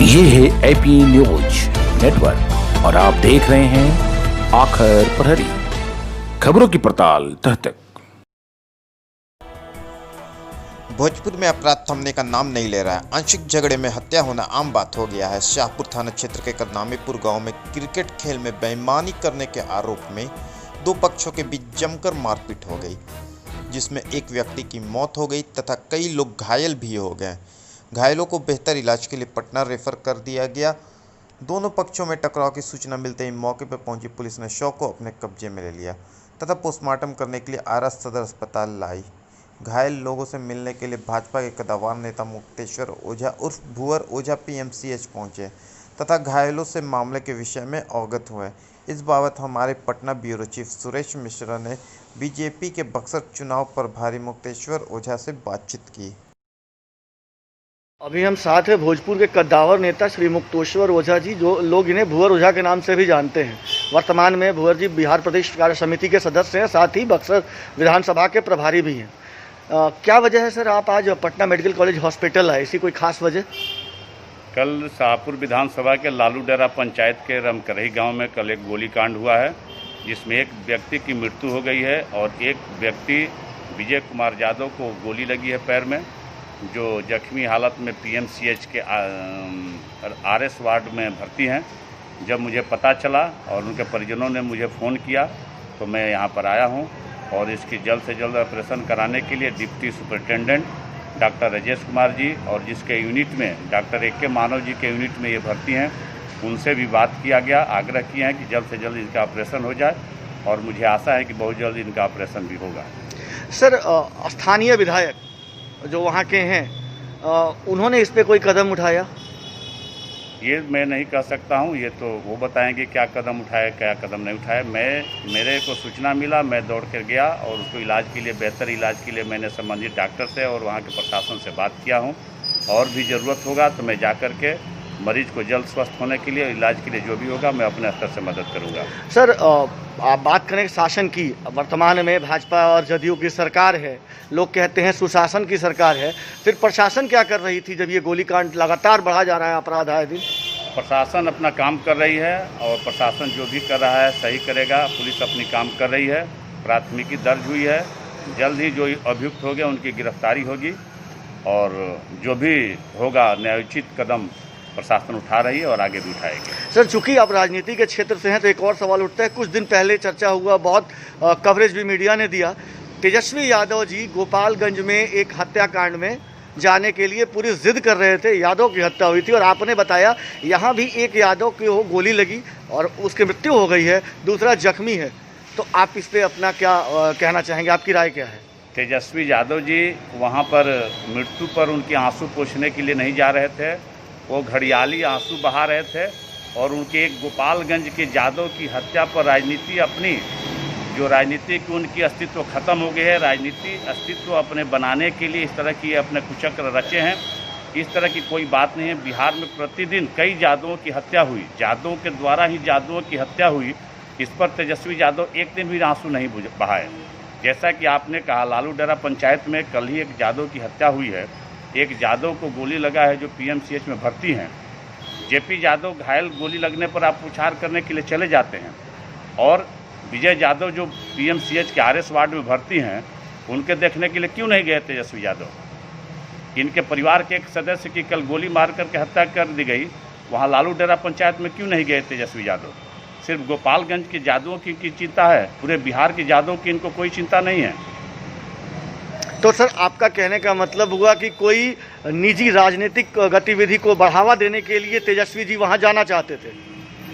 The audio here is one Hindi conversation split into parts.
ये है एपी न्यूज नेटवर्क और आप देख रहे हैं आखिर प्रहरी, खबरों की पड़ताल तह तक। भोजपुर में अपराध थमने का नाम नहीं ले रहा है। आंशिक झगड़े में हत्या होना आम बात हो गया है। शाहपुर थाना क्षेत्र के करनामीपुर गांव में क्रिकेट खेल में बेईमानी करने के आरोप में दो पक्षों के बीच जमकर मारपीट हो गई, जिसमें एक व्यक्ति की मौत हो गई तथा कई लोग घायल भी हो गए। घायलों को बेहतर इलाज के लिए पटना रेफर कर दिया गया। दोनों पक्षों में टकराव की सूचना मिलते ही मौके पर पहुंची पुलिस ने शव को अपने कब्जे में ले लिया तथा पोस्टमार्टम करने के लिए आरा सदर अस्पताल लाई। घायल लोगों से मिलने के लिए भाजपा के कद्दावर नेता मुक्तेश्वर ओझा उर्फ भुवर ओझा पीएमसीएच पहुंचे तथा घायलों से मामले के विषय में अवगत हुए। इस बाबत हमारे पटना ब्यूरो चीफ सुरेश मिश्रा ने बीजेपी के बक्सर चुनाव प्रभारी मुक्तेश्वर ओझा से बातचीत की। अभी हम साथ हैं भोजपुर के कद्दावर नेता श्री मुक्तेश्वर ओझा जी, जो लोग इन्हें भुवर ओझा के नाम से भी जानते हैं। वर्तमान में भुवर जी बिहार प्रदेश कार्य समिति के सदस्य हैं, साथ ही बक्सर विधानसभा के प्रभारी भी हैं। क्या वजह है सर आप आज पटना मेडिकल कॉलेज हॉस्पिटल आए, इसी कोई खास वजह? कल शाहपुर विधानसभा के लालू डेरा पंचायत के रमकरही गांव में कल एक गोलीकांड हुआ है, जिसमें एक व्यक्ति की मृत्यु हो गई है और एक व्यक्ति विजय कुमार यादव को गोली लगी है पैर में, जो जख्मी हालत में पीएमसीएच के आरएस वार्ड में भर्ती हैं। जब मुझे पता चला और उनके परिजनों ने मुझे फ़ोन किया तो मैं यहाँ पर आया हूँ और इसकी जल्द से जल्द ऑपरेशन कराने के लिए deputy superintendent doctor Rajesh Kumar ji और जिसके यूनिट में डॉक्टर ए के मानव जी के यूनिट में ये भर्ती हैं, उनसे भी बात किया गया। आग्रह किए हैं कि जल्द से जल्द इनका ऑपरेशन हो जाए और मुझे आशा है कि बहुत जल्द इनका ऑपरेशन भी होगा। सर स्थानीय विधायक जो वहाँ के हैं, उन्होंने इस पे कोई कदम उठाया? ये मैं नहीं कह सकता हूँ, ये तो वो बताएंगे क्या कदम उठाया क्या कदम नहीं उठाया। मेरे को सूचना मिला, मैं दौड़ कर गया और उसको इलाज के लिए, बेहतर इलाज के लिए मैंने संबंधित डॉक्टर से और वहाँ के प्रशासन से बात किया हूँ। और भी ज़रूरत होगा तो मैं जा कर के मरीज को जल्द स्वस्थ होने के लिए, इलाज के लिए जो भी होगा मैं अपने स्तर से मदद करूँगा। सर आप बात करें शासन की, वर्तमान में भाजपा और जदयू की सरकार है, लोग कहते हैं सुशासन की सरकार है, फिर प्रशासन क्या कर रही थी जब ये गोलीकांड लगातार बढ़ा जा रहा है, अपराध आए दिन? प्रशासन अपना काम कर रही है और प्रशासन जो भी कर रहा है सही करेगा। पुलिस अपनी काम कर रही है, प्राथमिकी दर्ज हुई है, जल्द ही जो अभियुक्त हो गए उनकी गिरफ्तारी होगी और जो भी होगा न्यायोचित कदम प्रशासन उठा रही है और आगे भी उठाएगी। सर चूंकि आप राजनीति के क्षेत्र से हैं तो एक और सवाल उठता है, कुछ दिन पहले चर्चा हुआ, बहुत कवरेज भी मीडिया ने दिया, तेजस्वी यादव जी गोपालगंज में एक हत्याकांड में जाने के लिए पूरी जिद कर रहे थे, यादव की हत्या हुई थी और आपने बताया यहाँ भी एक यादव की गोली लगी और उसकी मृत्यु हो गई है, दूसरा जख्मी है। तो आप इस पर अपना क्या कहना चाहेंगे, आपकी राय क्या है? तेजस्वी यादव जी वहाँ पर मृत्यु पर उनके आंसू पोंछने के लिए नहीं जा रहे थे, वो घड़ियाली आंसू बहा रहे थे और उनके एक गोपालगंज के यादव की हत्या पर राजनीति अपनी, जो राजनीति की उनकी अस्तित्व खत्म हो गई है, राजनीति अस्तित्व अपने बनाने के लिए इस तरह की अपने कुचक्र रचे हैं। इस तरह की कोई बात नहीं है। बिहार में प्रतिदिन कई यादवों की हत्या हुई, यादवों के द्वारा ही यादवों की हत्या हुई, इस पर तेजस्वी यादव एक दिन भी आंसू नहीं बहाए। जैसा कि आपने कहा, लालू डेरा पंचायत में कल ही एक यादव की हत्या हुई है, एक यादव को गोली लगा है जो पीएमसीएच में भर्ती हैं। जेपी यादव घायल, गोली लगने पर आप उपचार करने के लिए चले जाते हैं और विजय यादव जो पीएमसीएच के आरएस वार्ड में भर्ती हैं, उनके देखने के लिए क्यों नहीं गए तेजस्वी यादव? इनके परिवार के एक सदस्य की कल गोली मार करके हत्या कर दी गई, वहाँ लालू डेरा पंचायत में क्यों नहीं गए तेजस्वी यादव? सिर्फ गोपालगंज के यादवों की चिंता है, पूरे बिहार के यादव की इनको कोई चिंता नहीं है। तो सर आपका कहने का मतलब हुआ कि कोई निजी राजनीतिक गतिविधि को बढ़ावा देने के लिए तेजस्वी जी वहां जाना चाहते थे?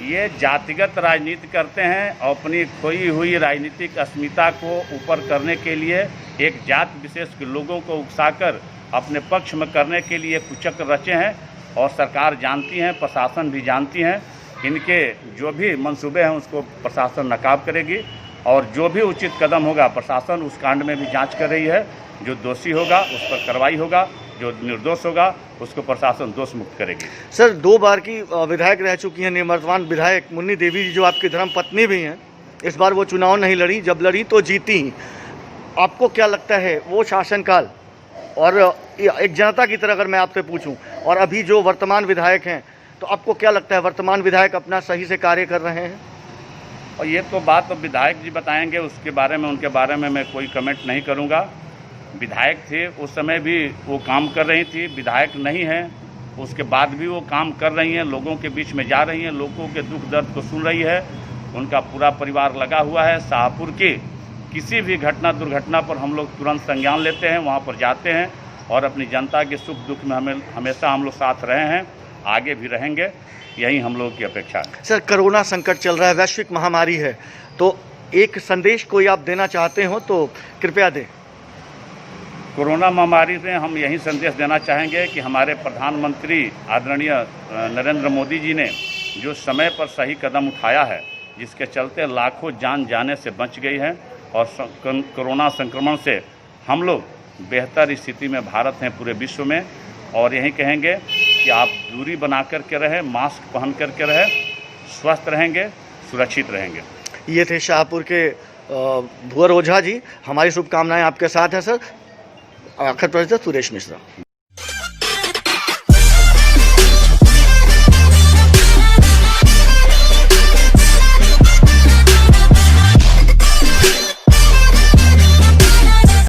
ये जातिगत राजनीति करते हैं, अपनी खोई हुई राजनीतिक अस्मिता को ऊपर करने के लिए एक जात विशेष के लोगों को उकसाकर अपने पक्ष में करने के लिए कुचक्र रचे हैं और सरकार जानती है, प्रशासन भी जानती है। इनके जो भी मंसूबे हैं उसको प्रशासन नकाब करेगी और जो भी उचित कदम होगा प्रशासन उस कांड में भी जांच कर रही है। जो दोषी होगा उस पर कार्रवाई होगा, जो निर्दोष होगा उसको प्रशासन दोष मुक्त करेगी। सर 2 बार की विधायक रह चुकी हैं निवर्तमान विधायक मुन्नी देवी जी, जो आपकी धर्म पत्नी भी हैं, इस बार वो चुनाव नहीं लड़ी, जब लड़ी तो जीती। आपको क्या लगता है वो शासनकाल और एक जनता की तरह अगर मैं आपसे पूछूं, और अभी जो वर्तमान विधायक हैं तो आपको क्या लगता है वर्तमान विधायक अपना सही से कार्य कर रहे हैं? और ये तो बात तो विधायक जी बताएंगे, उसके बारे में उनके बारे में मैं कोई कमेंट नहीं करूँगा। विधायक थे उस समय भी वो काम कर रही थी, विधायक नहीं है उसके बाद भी वो काम कर रही हैं, लोगों के बीच में जा रही हैं, लोगों के दुख दर्द को सुन रही है। उनका पूरा परिवार लगा हुआ है। शाहपुर की किसी भी घटना दुर्घटना पर हम लोग तुरंत संज्ञान लेते हैं, वहाँ पर जाते हैं और अपनी जनता के सुख दुख में हमेशा हम लोग साथ रहे हैं, आगे भी रहेंगे, यही हम लोगों की अपेक्षा है। सर, कोरोना संकट चल रहा है, वैश्विक महामारी है, तो एक संदेश कोई आप देना चाहते हो तो कृपया दें। कोरोना महामारी में हम यही संदेश देना चाहेंगे कि हमारे प्रधानमंत्री आदरणीय नरेंद्र मोदी जी ने जो समय पर सही कदम उठाया है, जिसके चलते लाखों जान जाने से बच गई है और कोरोना संक्रमण से हम लोग बेहतर स्थिति में भारत हैं पूरे विश्व में। और यही कहेंगे कि आप दूरी बना करके रहें, मास्क पहन करके रहें, स्वस्थ रहेंगे, सुरक्षित रहेंगे। ये थे शाहपुर के भुवर ओझा जी। हमारी शुभकामनाएं आपके साथ हैं सर। आखिर पर सुरेश मिश्रा।